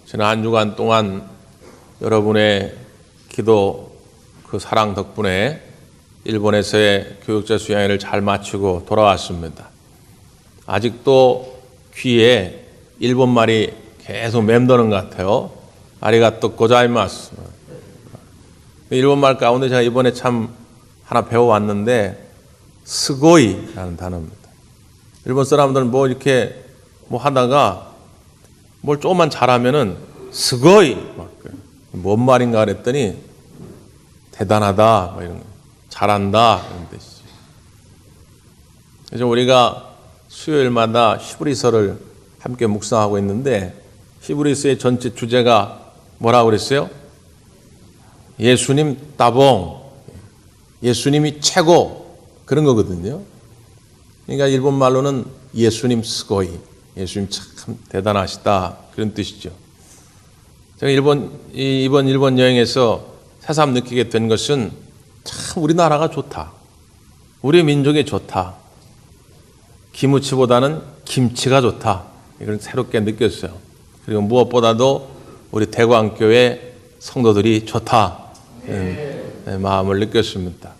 지난 한 주간 동안 여러분의 기도 그 사랑 덕분에 일본에서의 교육자 수양회를 잘 마치고 돌아왔습니다. 아직도 귀에 일본말이 계속 맴도는 것 같아요. 아리가또 고자이마스. 일본말 가운데 제가 이번에 참 하나 배워왔는데 스고이라는 단어입니다. 일본 사람들은 뭐 이렇게 뭐 하다가 뭘 조금만 잘하면은 스고이 뭔 말인가 그랬더니 대단하다 뭐 이런 거, 잘한다 이런 뜻이죠. 그래서 우리가 수요일마다 히브리서를 함께 묵상하고 있는데 히브리서의 전체 주제가 뭐라고 그랬어요? 예수님 따봉, 예수님이 최고 그런 거거든요. 그러니까 일본 말로는 예수님 스고이, 예수님 참 대단하시다 그런 뜻이죠. 제가 이번 일본 여행에서 새삼 느끼게 된 것은 참 우리나라가 좋다. 우리 민족이 좋다. 기무치보다는 김치가 좋다. 이걸 새롭게 느꼈어요. 그리고 무엇보다도 우리 대광교회 성도들이 좋다. 마음을 느꼈습니다.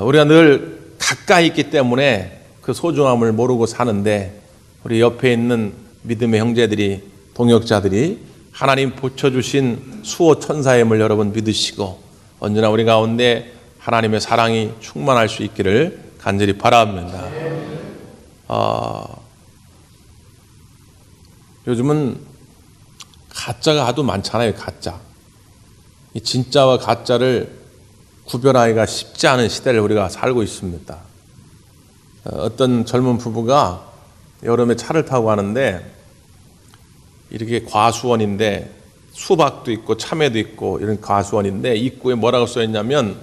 우리가 늘 가까이 있기 때문에 그 소중함을 모르고 사는데 우리 옆에 있는 믿음의 형제들이 동역자들이 하나님 붙여주신 수호 천사임을 여러분 믿으시고 언제나 우리 가운데 하나님의 사랑이 충만할 수 있기를 간절히 바랍니다. 요즘은 가짜가 아주 많잖아요. 가짜. 이 진짜와 가짜를 구별하기가 쉽지 않은 시대를 우리가 살고 있습니다. 어떤 젊은 부부가 여름에 차를 타고 가는데 이렇게 과수원인데 수박도 있고 참외도 있고 이런 과수원인데 입구에 뭐라고 써있냐면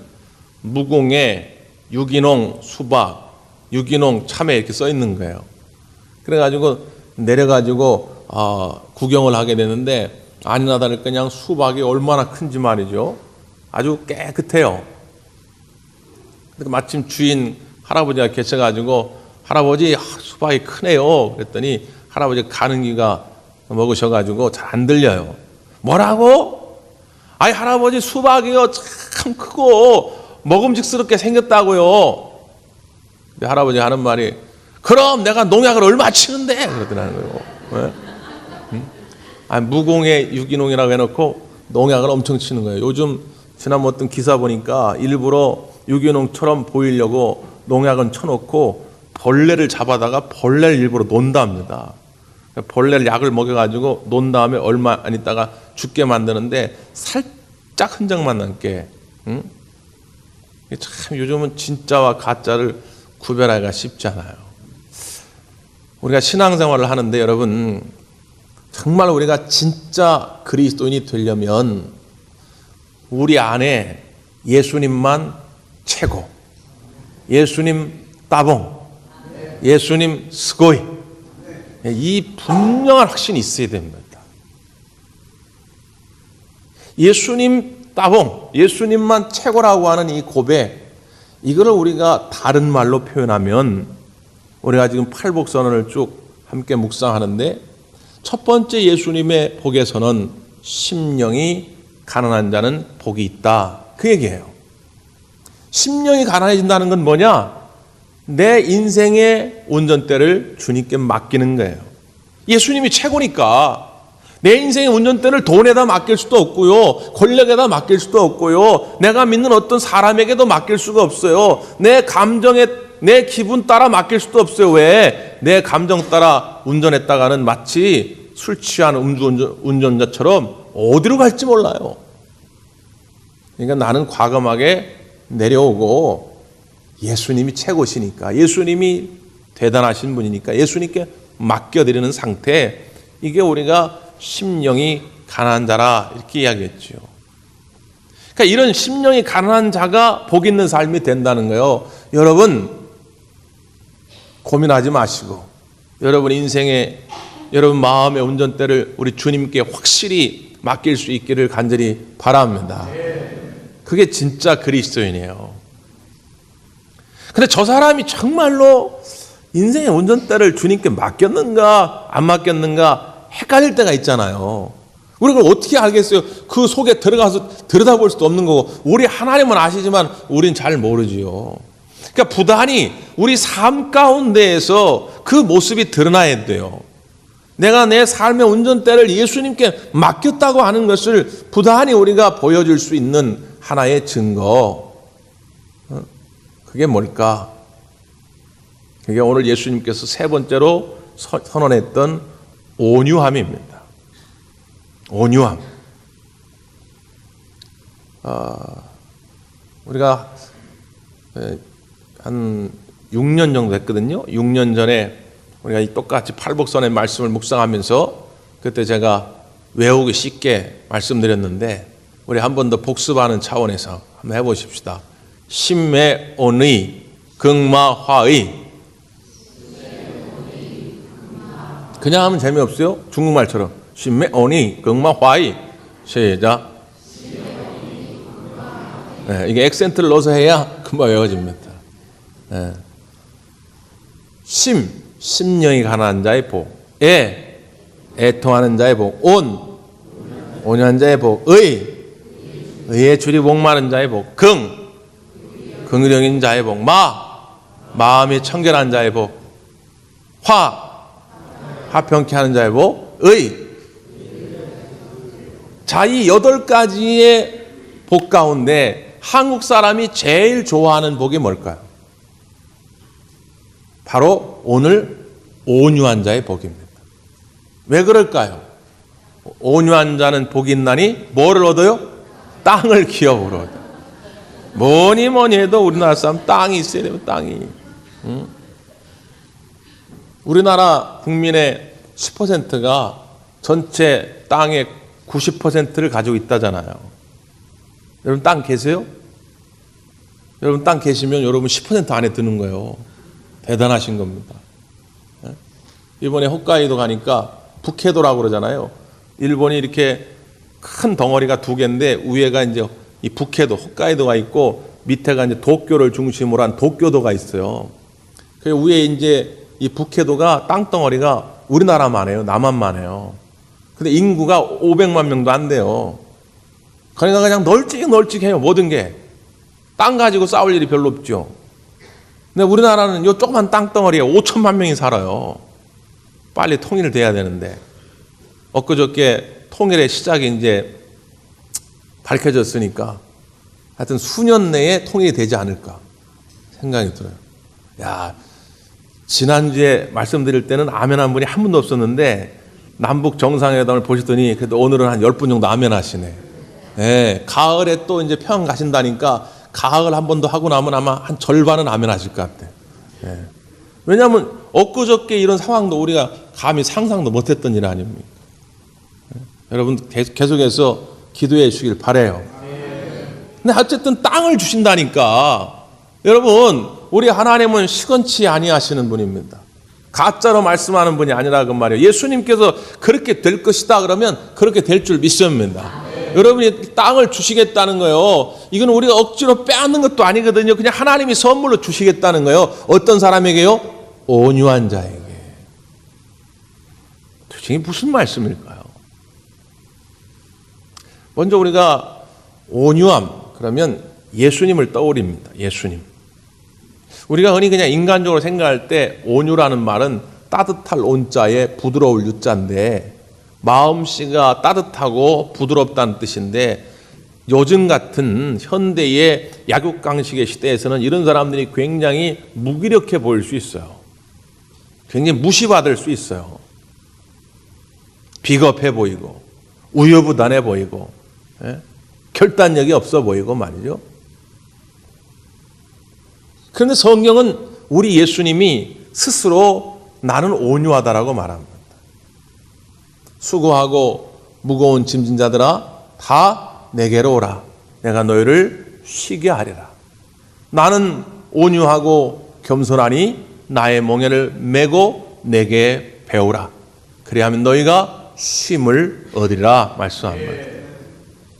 무공에 유기농 수박, 유기농 참외 이렇게 써있는 거예요. 그래가지고 내려가지고 구경을 하게 되는데 아니나 다를까 그냥 수박이 얼마나 큰지 말이죠. 아주 깨끗해요. 마침 주인 할아버지가 계셔가지고 할아버지 수박이 크네요. 그랬더니 할아버지가 가는 기가 먹으셔가지고 잘 안 들려요. 뭐라고? 아이 할아버지 수박이요 참 크고 먹음직스럽게 생겼다고요. 근데 할아버지 하는 말이 그럼 내가 농약을 얼마 치는데 그러더라는 거예요. 왜? 무공해 유기농이라고 해놓고 농약을 엄청 치는 거예요. 요즘 지난번 어떤 기사 보니까 일부러 유기농처럼 보이려고 농약은 쳐놓고 벌레를 잡아다가 벌레를 일부러 논답니다. 벌레를 약을 먹여가지고 논 다음에 얼마 안 있다가 죽게 만드는데 살짝 흔적만 남게. 참 요즘은 진짜와 가짜를 구별하기가 쉽지 않아요. 우리가 신앙생활을 하는데 여러분 정말 우리가 진짜 그리스도인이 되려면 우리 안에 예수님만 최고, 예수님 따봉, 예수님 스고이 이 분명한 확신이 있어야 됩니다. 예수님 따봉, 예수님만 최고라고 하는 이 고백 이거를 우리가 다른 말로 표현하면 우리가 지금 팔복선언을 쭉 함께 묵상하는데 첫 번째 예수님의 복에서는 심령이 가난한 자는 복이 있다. 그 얘기예요. 심령이 가난해진다는 건 뭐냐? 내 인생의 운전대를 주님께 맡기는 거예요. 예수님이 최고니까 내 인생의 운전대를 돈에다 맡길 수도 없고요. 권력에다 맡길 수도 없고요. 내가 믿는 어떤 사람에게도 맡길 수가 없어요. 내 감정에 내 기분 따라 맡길 수도 없어요. 왜? 내 감정 따라 운전했다가는 마치 술 취한 운전자처럼 어디로 갈지 몰라요. 그러니까 나는 과감하게 내려오고 예수님이 최고시니까 예수님이 대단하신 분이니까 예수님께 맡겨드리는 상태 이게 우리가 심령이 가난한 자라 이렇게 이야기했죠. 그러니까 이런 심령이 가난한 자가 복 있는 삶이 된다는 거예요. 여러분 고민하지 마시고 여러분 인생의 여러분 마음의 운전대를 우리 주님께 확실히 맡길 수 있기를 간절히 바랍니다. 그게 진짜 그리스도인이에요. 근데 저 사람이 정말로 인생의 운전대를 주님께 맡겼는가 안 맡겼는가 헷갈릴 때가 있잖아요. 우리가 어떻게 알겠어요? 그 속에 들어가서 들여다볼 수도 없는 거고, 우리 하나님은 아시지만 우린 잘 모르지요. 그러니까 부단히 우리 삶 가운데에서 그 모습이 드러나야 돼요. 내가 내 삶의 운전대를 예수님께 맡겼다고 하는 것을 부단히 우리가 보여줄 수 있는 하나의 증거. 그게 뭘까? 그게 오늘 예수님께서 세 번째로 선언했던 온유함입니다. 온유함. 우리가 한 6년 정도 됐거든요. 6년 전에 우리가 이 똑같이 팔복선의 말씀을 묵상하면서 그때 제가 외우기 쉽게 말씀드렸는데, 우리 한 번 더 복습하는 차원에서 한번 해보십시다. 심매온의 극마화의. 그냥 하면 재미없어요. 중국말처럼 심매온의 극마화의. 시작. 네, 이게 액센트를 넣어서 해야 금방 외워집니다. 네. 심령이 가난한 자의 복. 애통하는 자의 복. 온유한 자의 복. 의에 줄이 목마른 자의 복. 긍휼형인 자의 복. 마음이 청결한 자의 복. 화평케 하는 자의 복. 자, 이 8가지의 복 가운데 한국 사람이 제일 좋아하는 복이 뭘까요? 바로 오늘 온유한 자의 복입니다. 왜 그럴까요? 온유한 자는 복이 있나니 뭐를 얻어요? 땅을 기업으로 얻어요. 뭐니 해도 우리나라 사람 땅이 있어야 돼요. 땅이. 우리나라 국민의 10%가 전체 땅의 90%를 가지고 있다잖아요. 여러분 땅 계세요? 여러분 땅 계시면 여러분 10% 안에 드는 거예요. 대단하신 겁니다. 이번에 홋카이도 가니까 북해도라고 그러잖아요. 일본이 이렇게 큰 덩어리가 2개인데 위에가 이제 이 북해도, 홋카이도가 있고 밑에가 이제 도쿄를 중심으로 한 도쿄도가 있어요. 그 위에 이제 이 북해도가 땅덩어리가 우리나라만 해요. 남한만 해요. 근데 인구가 500만 명도 안 돼요. 그러니까 그냥 널찍해요. 모든 게. 땅 가지고 싸울 일이 별로 없죠. 근데 우리나라는 요 조그만 땅덩어리에 5천만 명이 살아요. 빨리 통일돼야 되는데. 엊그저께 통일의 시작이 이제 밝혀졌으니까 하여튼 수년 내에 통일이 되지 않을까 생각이 들어요. 야, 지난주에 말씀드릴 때는 아멘 한 분이 한 분도 없었는데 남북 정상회담을 보시더니 그래도 오늘은 한 10분 정도 아멘 하시네. 예, 가을에 또 이제 평양 가신다니까 가을 한 번 더 하고 나면 아마 한 절반은 아멘 하실 것 같아요. 예. 왜냐하면 엊그저께 이런 상황도 우리가 감히 상상도 못했던 일 아닙니까? 예. 여러분 계속해서 기도해 주시길 바라요. 근데 어쨌든 땅을 주신다니까. 여러분, 우리 하나님은 시건치 아니하시는 분입니다. 가짜로 말씀하는 분이 아니라 그 말이에요. 예수님께서 그렇게 될 것이다 그러면 그렇게 될 줄 믿습니다. 여러분이 땅을 주시겠다는 거예요. 이건 우리가 억지로 빼앗는 것도 아니거든요. 그냥 하나님이 선물로 주시겠다는 거예요. 어떤 사람에게요? 온유한 자에게. 도대체 무슨 말씀일까요? 먼저 우리가 온유함 그러면 예수님을 떠올립니다. 예수님. 우리가 흔히 그냥 인간적으로 생각할 때 온유라는 말은 따뜻할 온자에 부드러울 유자인데 마음씨가 따뜻하고 부드럽다는 뜻인데 요즘 같은 현대의 약육강식의 시대에서는 이런 사람들이 굉장히 무기력해 보일 수 있어요. 굉장히 무시받을 수 있어요. 비겁해 보이고 우유부단해 보이고 결단력이 없어 보이고 말이죠. 그런데 성경은 우리 예수님이 스스로 나는 온유하다라고 말합니다. 수고하고 무거운 짐진 자들아 다 내게로 오라. 내가 너희를 쉬게 하리라. 나는 온유하고 겸손하니 나의 멍에를 메고 내게 배우라. 그리하면 너희가 쉼을 얻으리라 말씀합니다.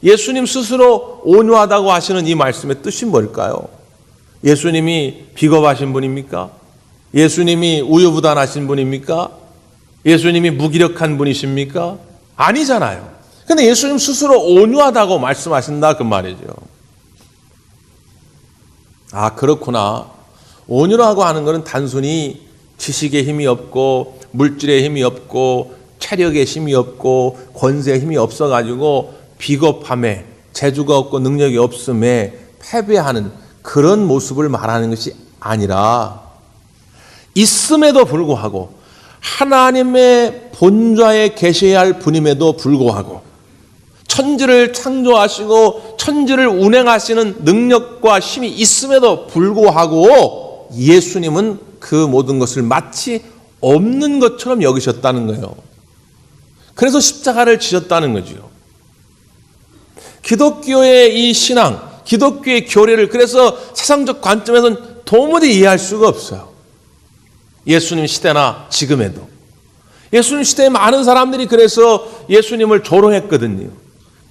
예수님 스스로 온유하다고 하시는 이 말씀의 뜻이 뭘까요? 예수님이 비겁하신 분입니까? 예수님이 우유부단하신 분입니까? 예수님이 무기력한 분이십니까? 아니잖아요. 근데 예수님 스스로 온유하다고 말씀하신다 그 말이죠. 아, 그렇구나. 온유라고 하는 것은 단순히 지식의 힘이 없고 물질의 힘이 없고 체력의 힘이 없고 권세의 힘이 없어가지고 비겁함에 재주가 없고 능력이 없음에 패배하는 그런 모습을 말하는 것이 아니라 있음에도 불구하고 하나님의 본좌에 계셔야 할 분임에도 불구하고 천지를 창조하시고 천지를 운행하시는 능력과 힘이 있음에도 불구하고 예수님은 그 모든 것을 마치 없는 것처럼 여기셨다는 거예요. 그래서 십자가를 지셨다는 거죠. 기독교의 이 신앙, 기독교의 교리를 그래서 세상적 관점에서는 도무지 이해할 수가 없어요. 예수님 시대나 지금에도. 예수님 시대에 많은 사람들이 그래서 예수님을 조롱했거든요.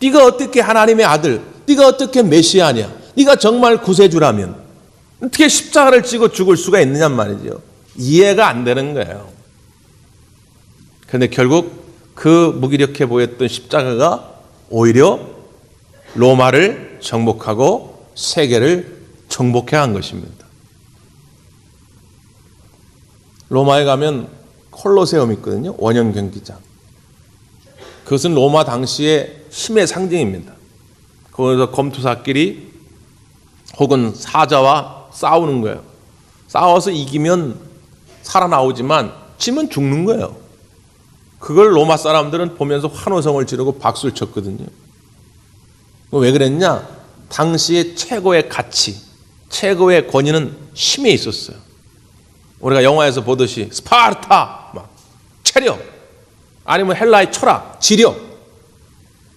네가 어떻게 하나님의 아들, 네가 어떻게 메시아냐, 네가 정말 구세주라면 어떻게 십자가를 지고 죽을 수가 있느냐 말이죠. 이해가 안 되는 거예요. 그런데 결국 그 무기력해 보였던 십자가가 오히려 로마를 정복하고 세계를 정복해 한 것입니다. 로마에 가면 콜로세움 있거든요. 원형 경기장. 그것은 로마 당시의 힘의 상징입니다. 거기서 검투사끼리 혹은 사자와 싸우는 거예요. 싸워서 이기면 살아나오지만 지면 죽는 거예요. 그걸 로마 사람들은 보면서 환호성을 지르고 박수를 쳤거든요. 왜 그랬냐? 당시의 최고의 가치, 최고의 권위는 힘에 있었어요. 우리가 영화에서 보듯이 스파르타, 막 체력, 아니면 헬라의 철학, 지력,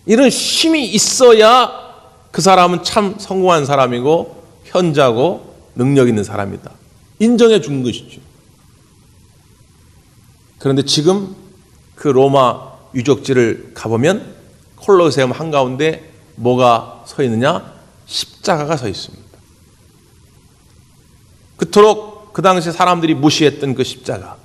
이런 힘이 있어야 그 사람은 참 성공한 사람이고 현자고 능력 있는 사람이다. 인정해 준 것이죠. 그런데 지금 그 로마 유적지를 가보면 콜로세움 한가운데 뭐가 서 있느냐? 십자가가 서 있습니다. 그토록 그 당시 사람들이 무시했던 그 십자가.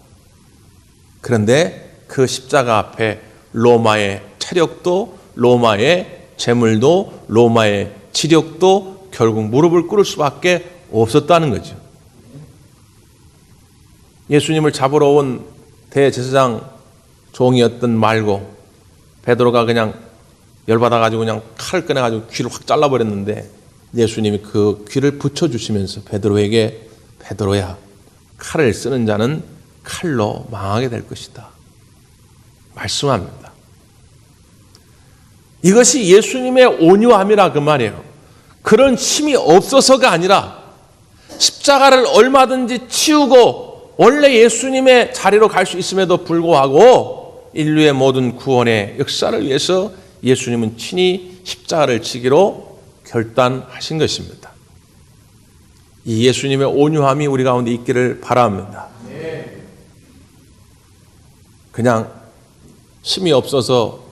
그런데 그 십자가 앞에 로마의 체력도, 로마의 재물도, 로마의 지력도 결국 무릎을 꿇을 수밖에 없었다는 거죠. 예수님을 잡으러 온 대제사장 종이었던 말고 베드로가 그냥 열받아가지고 그냥 칼을 꺼내가지고 귀를 확 잘라버렸는데 예수님이 그 귀를 붙여주시면서 베드로에게 베드로야, 칼을 쓰는 자는 칼로 망하게 될 것이다 말씀합니다. 이것이 예수님의 온유함이라 그 말이에요. 그런 힘이 없어서가 아니라 십자가를 얼마든지 치우고 원래 예수님의 자리로 갈 수 있음에도 불구하고 인류의 모든 구원의 역사를 위해서 예수님은 친히 십자가를 지기로 결단하신 것입니다. 이 예수님의 온유함이 우리 가운데 있기를 바랍니다. 그냥 힘이 없어서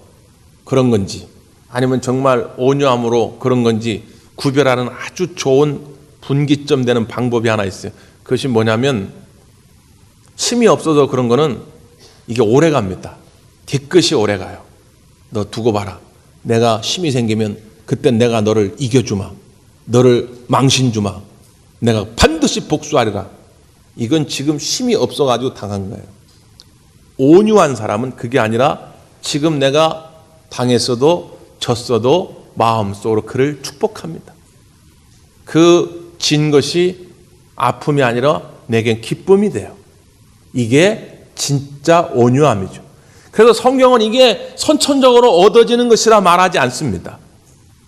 그런 건지 아니면 정말 온유함으로 그런 건지 구별하는 아주 좋은 분기점 되는 방법이 하나 있어요. 그것이 뭐냐면 힘이 없어서 그런 거는 이게 오래 갑니다. 뒤끝이 오래 가요. 너 두고 봐라. 내가 힘이 생기면 그때 내가 너를 이겨주마. 너를 망신주마. 내가 반드시 복수하리라. 이건 지금 힘이 없어가지고 당한 거예요. 온유한 사람은 그게 아니라 지금 내가 당했어도 졌어도 마음속으로 그를 축복합니다. 그 진 것이 아픔이 아니라 내겐 기쁨이 돼요. 이게 진짜 온유함이죠. 그래서 성경은 이게 선천적으로 얻어지는 것이라 말하지 않습니다.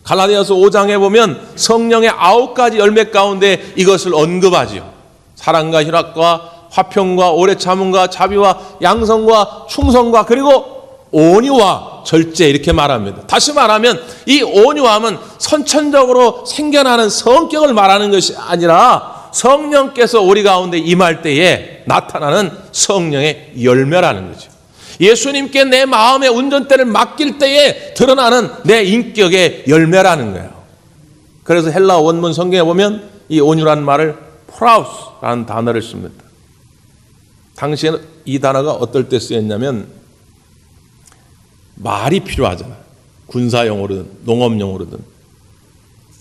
갈라디아서 5장에 보면 성령의 9가지 열매 가운데 이것을 언급하지요. 사랑과 희락과 화평과 오래 참음과 자비와 양성과 충성과 그리고 온유와 절제 이렇게 말합니다. 다시 말하면 이 온유함은 선천적으로 생겨나는 성격을 말하는 것이 아니라 성령께서 우리 가운데 임할 때에 나타나는 성령의 열매라는 거죠. 예수님께 내 마음의 운전대를 맡길 때에 드러나는 내 인격의 열매라는 거예요. 그래서 헬라 원문 성경에 보면 이 온유라는 말을 프라우스라는 단어를 씁니다. 당시에는 이 단어가 어떨 때 쓰였냐면 말이 필요하잖아요. 군사용어로든 농업용어로든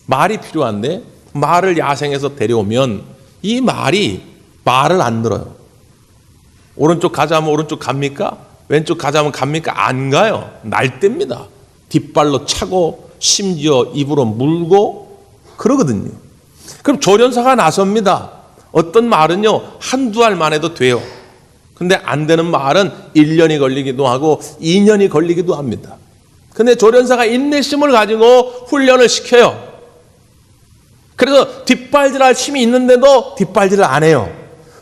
말이 필요한데 말을 야생에서 데려오면 이 말이 말을 안 들어요. 오른쪽 가자면 오른쪽 갑니까? 왼쪽 가자면 갑니까? 안 가요. 날쌘니다. 뒷발로 차고 심지어 입으로 물고 그러거든요. 그럼 조련사가 나섭니다. 어떤 말은요 한두 알만 해도 돼요. 근데 안 되는 말은 1년이 걸리기도 하고 2년이 걸리기도 합니다. 근데 조련사가 인내심을 가지고 훈련을 시켜요. 그래서 뒷발질할 힘이 있는데도 뒷발질을 안 해요.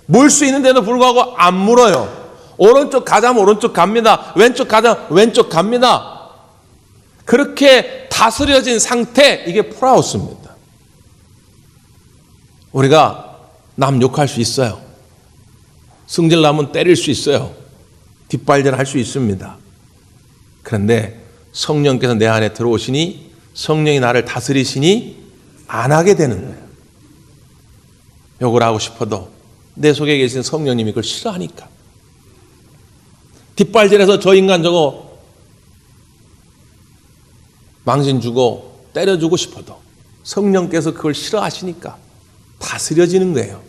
물 수 있는데도 불구하고 안 물어요. 오른쪽 가자면 오른쪽 갑니다. 왼쪽 가자면 왼쪽 갑니다. 그렇게 다스려진 상태, 이게 프라우스입니다. 우리가 남 욕할 수 있어요. 승질나면 때릴 수 있어요. 뒷발질할 수 있습니다. 그런데 성령께서 내 안에 들어오시니 성령이 나를 다스리시니 안 하게 되는 거예요. 욕을 하고 싶어도 내 속에 계신 성령님이 그걸 싫어하니까. 뒷발질해서 저 인간 저거 망신 주고 때려주고 싶어도 성령께서 그걸 싫어하시니까 다스려지는 거예요.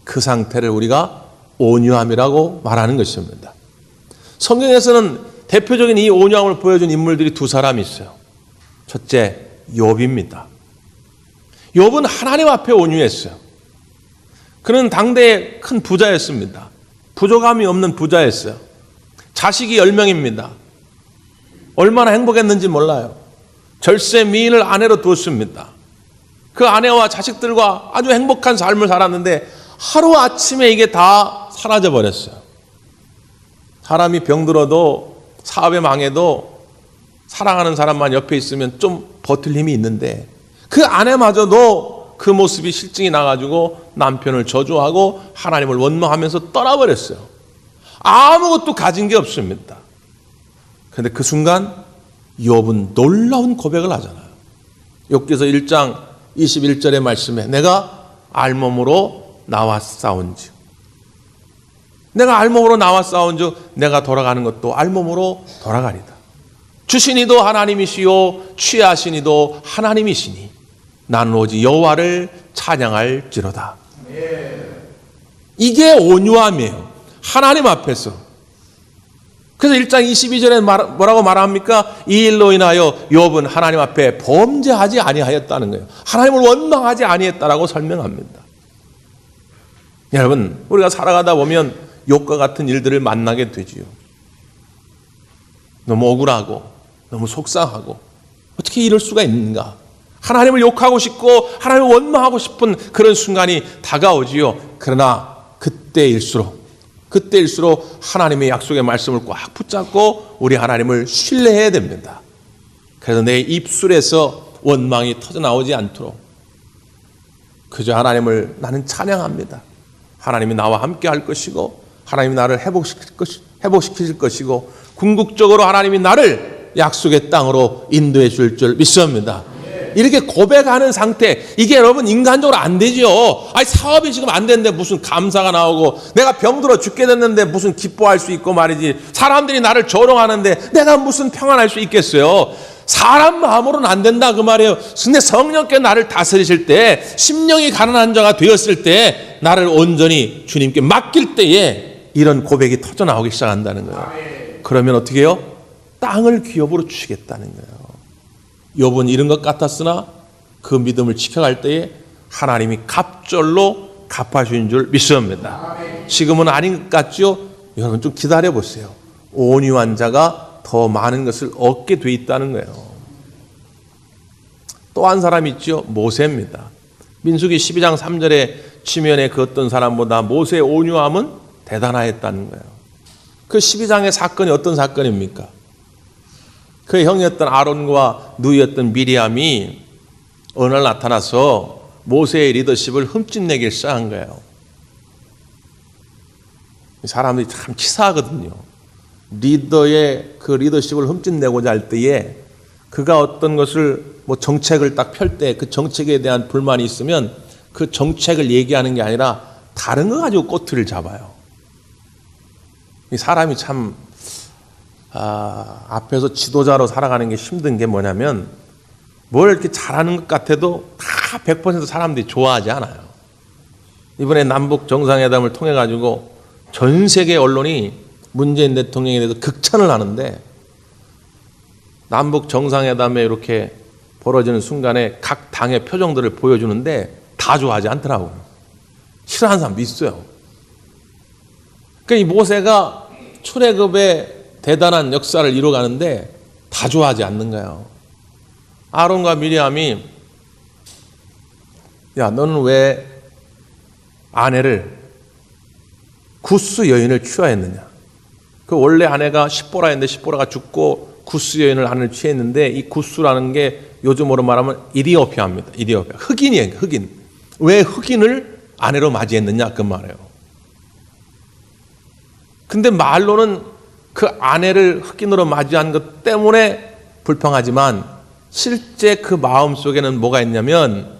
그 상태를 우리가 온유함이라고 말하는 것입니다. 성경에서는 대표적인 이 온유함을 보여준 인물들이 두 사람이 있어요. 첫째, 욥입니다. 욥은 하나님 앞에 온유했어요. 그는 당대의 큰 부자였습니다. 부족함이 없는 부자였어요. 자식이 10명입니다. 얼마나 행복했는지 몰라요. 절세 미인을 아내로 두었습니다. 그 아내와 자식들과 아주 행복한 삶을 살았는데 하루아침에 이게 다 사라져 버렸어요. 사람이 병들어도 사업에 망해도 사랑하는 사람만 옆에 있으면 좀 버틸 힘이 있는데 그 아내마저도 그 모습이 실증이 나가지고 남편을 저주하고 하나님을 원망하면서 떠나버렸어요. 아무것도 가진 게 없습니다. 그런데 그 순간 욥은 놀라운 고백을 하잖아요. 욥기서 1장 21절의 말씀에 내가 알몸으로 나와 싸운즉 내가 알몸으로 나와 싸운즉 내가 돌아가는 것도 알몸으로 돌아가리다. 주신 이도 하나님이시요 취하신 이도 하나님이시니 나는 오직 여호와를 찬양할지로다. 이게 온유함이에요. 하나님 앞에서. 그래서 1장 22절에 뭐라고 말합니까? 이 일로 인하여 욥은 하나님 앞에 범죄하지 아니하였다는 거예요. 하나님을 원망하지 아니했다라고 설명합니다. 여러분, 우리가 살아가다 보면 욥과 같은 일들을 만나게 되지요. 너무 억울하고 너무 속상하고 어떻게 이럴 수가 있는가? 하나님을 욕하고 싶고 하나님을 원망하고 싶은 그런 순간이 다가오지요. 그러나 그때일수록 하나님의 약속의 말씀을 꽉 붙잡고 우리 하나님을 신뢰해야 됩니다. 그래서 내 입술에서 원망이 터져나오지 않도록 그저 하나님을 나는 찬양합니다. 하나님이 나와 함께 할 것이고 하나님이 나를 회복시킬 것이고 궁극적으로 하나님이 나를 약속의 땅으로 인도해 줄 믿습니다. 이렇게 고백하는 상태, 이게 여러분 인간적으로 안 되죠. 아니 사업이 지금 안 되는데 무슨 감사가 나오고 내가 병들어 죽게 됐는데 무슨 기뻐할 수 있고 말이지. 사람들이 나를 조롱하는데 내가 무슨 평안할 수 있겠어요. 사람 마음으로는 안 된다 그 말이에요. 근데 성령께 나를 다스리실 때 심령이 가난한 자가 되었을 때 나를 온전히 주님께 맡길 때에 이런 고백이 터져나오기 시작한다는 거예요. 그러면 어떻게 해요? 땅을 기업으로 주시겠다는 거예요. 욥은 이런 것 같았으나 그 믿음을 지켜갈 때에 하나님이 갑절로 갚아주신 줄 믿습니다. 지금은 아닌 것 같죠? 여러분 좀 기다려 보세요. 온유한 자가 더 많은 것을 얻게 돼 있다는 거예요. 또 한 사람이 있죠. 모세입니다. 민수기 12장 3절에 치면에 그 어떤 사람보다 모세의 온유함은 대단하였다는 거예요. 그 12장의 사건이 어떤 사건입니까? 그의 형이었던 아론과 누이였던 미리암이 어느 날 나타나서 모세의 리더십을 흠집내기 시작한 거예요. 사람들이 참 치사하거든요. 리더의 그 리더십을 흠집내고자 할 때에 그가 어떤 것을 뭐 정책을 딱 펼 때 그 정책에 대한 불만이 있으면 그 정책을 얘기하는 게 아니라 다른 거 가지고 꼬투리를 잡아요. 이 사람이 참 앞에서 지도자로 살아가는 게 힘든 게 뭐냐면 뭘 이렇게 잘하는 것 같아도 다 100% 사람들이 좋아하지 않아요. 이번에 남북 정상회담을 통해 가지고 전 세계 언론이 문재인 대통령에 대해서 극찬을 하는데 남북 정상회담에 이렇게 벌어지는 순간에 각 당의 표정들을 보여주는데 다 좋아하지 않더라고요. 싫어하는 사람도 있어요. 그러니까 이 모세가 출애굽의 대단한 역사를 이뤄가는데 다 좋아하지 않는 거예요. 아론과 미리암이 야 너는 왜 아내를 구스 여인을 취하였느냐. 그 원래 아내가 십보라였는데 십보라가 죽고 구스 여인을 아내를 취했는데 이 구스라는 게 요즘으로 말하면 이디오피아입니다. 이디오피아. 흑인이에요. 흑인. 왜 흑인을 아내로 맞이했느냐 그 말이에요. 근데 말로는 그 아내를 흑인으로 맞이한 것 때문에 불평하지만 실제 그 마음속에는 뭐가 있냐면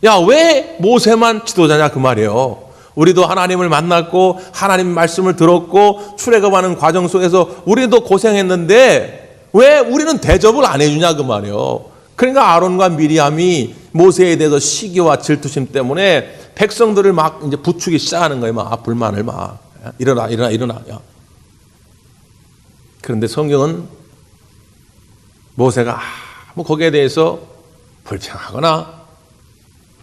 야, 왜 모세만 지도자냐 그 말이에요. 우리도 하나님을 만났고 하나님 말씀을 들었고 출애굽하는 과정 속에서 우리도 고생했는데 왜 우리는 대접을 안 해주냐 그 말이에요. 그러니까 아론과 미리암이 모세에 대해서 시기와 질투심 때문에 백성들을 막 이제 부추기 시작하는 거예요. 막 불만을 막 일어나. 야. 그런데 성경은 모세가 뭐 거기에 대해서 불평하거나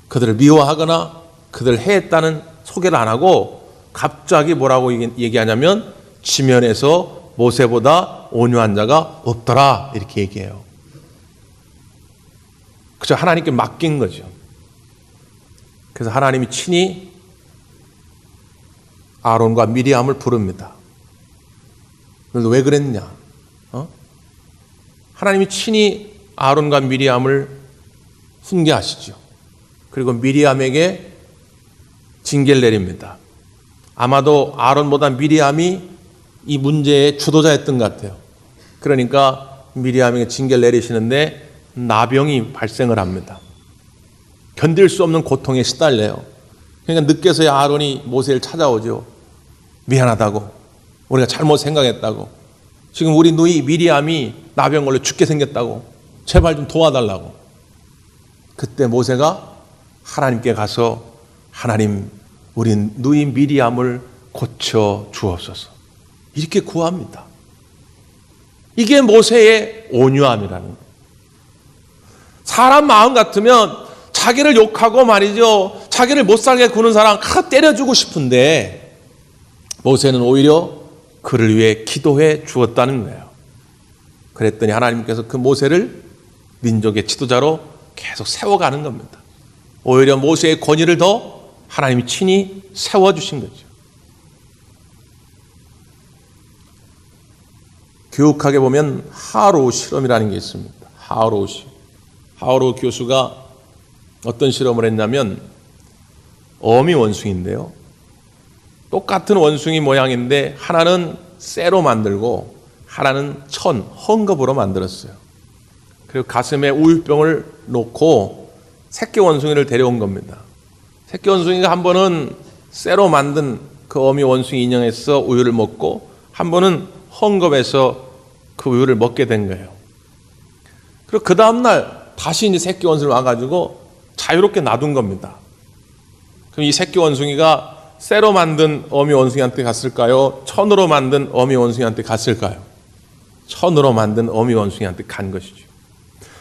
그들을 미워하거나 그들을 해했다는 소개를 안 하고 갑자기 뭐라고 얘기하냐면 지면에서 모세보다 온유한 자가 없더라 이렇게 얘기해요. 그저 하나님께 맡긴 거죠. 그래서 하나님이 친히 아론과 미리암을 부릅니다. 너희들 왜 그랬냐? 하나님이 친히 아론과 미리암을 훈계하시죠. 그리고 미리암에게 징계를 내립니다. 아마도 아론보다 미리암이 이 문제의 주도자였던 것 같아요. 그러니까 미리암에게 징계를 내리시는데 나병이 발생을 합니다. 견딜 수 없는 고통에 시달려요. 그러니까 늦게서야 아론이 모세를 찾아오죠. 미안하다고. 우리가 잘못 생각했다고. 지금 우리 누이 미리암이 나병 걸려 죽게 생겼다고. 제발 좀 도와달라고. 그때 모세가 하나님께 가서 하나님 우리 누이 미리암을 고쳐 주옵소서. 이렇게 구합니다. 이게 모세의 온유함이라는 거예요. 사람 마음 같으면 자기를 욕하고 말이죠. 자기를 못 살게 구는 사람 때려주고 싶은데 모세는 오히려 그를 위해 기도해 주었다는 거예요. 그랬더니 하나님께서 그 모세를 민족의 지도자로 계속 세워가는 겁니다. 오히려 모세의 권위를 더 하나님이 친히 세워주신 거죠. 교육학에 보면 하로우 실험이라는 게 있습니다. 하로우 실험. 하로우 교수가 어떤 실험을 했냐면 어미 원숭이인데요. 똑같은 원숭이 모양인데 하나는 쇠로 만들고 하나는 헝겊으로 만들었어요. 그리고 가슴에 우유병을 놓고 새끼 원숭이를 데려온 겁니다. 새끼 원숭이가 한 번은 쇠로 만든 그 어미 원숭이 인형에서 우유를 먹고 한 번은 헝겊에서 그 우유를 먹게 된 거예요. 그리고 그 다음날 다시 이제 새끼 원숭이를 와가지고 자유롭게 놔둔 겁니다. 그럼 이 새끼 원숭이가 쇠로 만든 어미 원숭이한테 갔을까요? 천으로 만든 어미 원숭이한테 갔을까요? 천으로 만든 어미 원숭이한테 간 것이죠.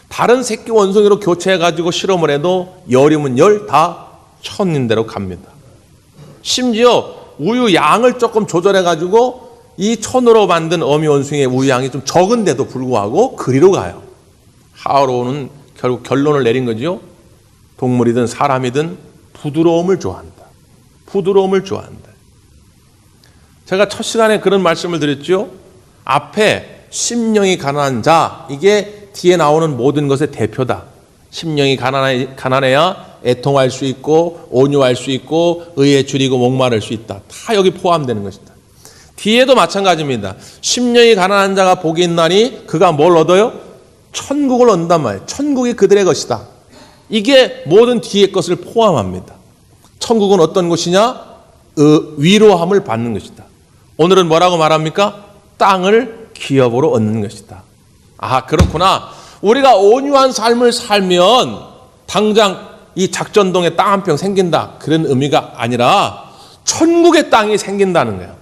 다른 새끼 원숭이로 교체해가지고 실험을 해도 열이면 열 다 천인 대로 갑니다. 심지어 우유 양을 조금 조절해가지고 이 천으로 만든 어미 원숭이의 우유 양이 좀 적은데도 불구하고 그리로 가요. 하로우는 결국 결론을 내린 거죠. 동물이든 사람이든 부드러움을 좋아한다. 부드러움을 좋아한다. 제가 첫 시간에 그런 말씀을 드렸죠. 앞에 심령이 가난한 자, 이게 뒤에 나오는 모든 것의 대표다. 심령이 가난해야 애통할 수 있고 온유할 수 있고 의에 줄이고 목마를 수 있다. 다 여기 포함되는 것이다. 뒤에도 마찬가지입니다. 심령이 가난한 자가 복이 있나니 그가 뭘 얻어요? 천국을 얻는단 말이에요. 천국이 그들의 것이다. 이게 모든 뒤의 것을 포함합니다. 천국은 어떤 곳이냐? 위로함을 받는 것이다. 오늘은 뭐라고 말합니까? 땅을 기업으로 얻는 것이다. 아, 그렇구나. 우리가 온유한 삶을 살면 당장 이 작전동에 땅 한 평 생긴다, 그런 의미가 아니라 천국의 땅이 생긴다는 거예요.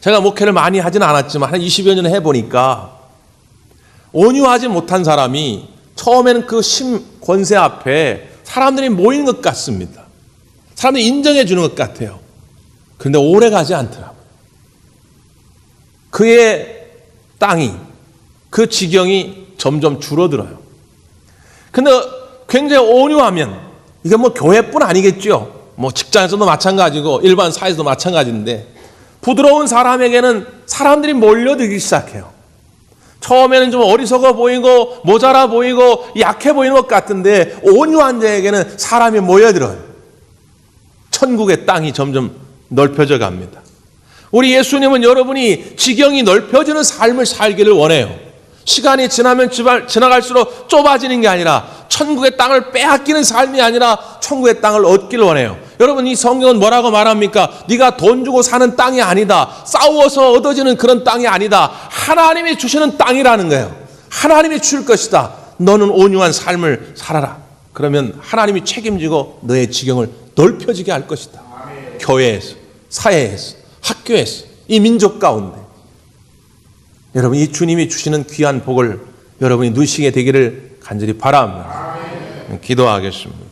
제가 목회를 많이 하진 않았지만 한 20여 년 해보니까 온유하지 못한 사람이 처음에는 그 심권세 앞에 사람들이 모이는 것 같습니다. 사람들이 인정해 주는 것 같아요. 그런데 오래 가지 않더라고요. 그의 땅이, 그 지경이 점점 줄어들어요. 근데 굉장히 온유하면, 이게 뭐 교회뿐 아니겠죠. 뭐 직장에서도 마찬가지고 일반 사회에서도 마찬가지인데, 부드러운 사람에게는 사람들이 몰려들기 시작해요. 처음에는 좀 어리석어 보이고 모자라 보이고 약해 보이는 것 같은데 온유한 자에게는 사람이 모여들어요. 천국의 땅이 점점 넓혀져 갑니다. 우리 예수님은 여러분이 지경이 넓혀지는 삶을 살기를 원해요. 시간이 지나면 지나갈수록 좁아지는 게 아니라 천국의 땅을 빼앗기는 삶이 아니라 천국의 땅을 얻기를 원해요. 여러분, 이 성경은 뭐라고 말합니까? 네가 돈 주고 사는 땅이 아니다. 싸워서 얻어지는 그런 땅이 아니다. 하나님이 주시는 땅이라는 거예요. 하나님이 줄 것이다. 너는 온유한 삶을 살아라. 그러면 하나님이 책임지고 너의 지경을 넓혀지게 할 것이다. 교회에서, 사회에서, 학교에서, 이 민족 가운데. 여러분, 이 주님이 주시는 귀한 복을 여러분이 누리시게 되기를 간절히 바랍니다. 기도하겠습니다.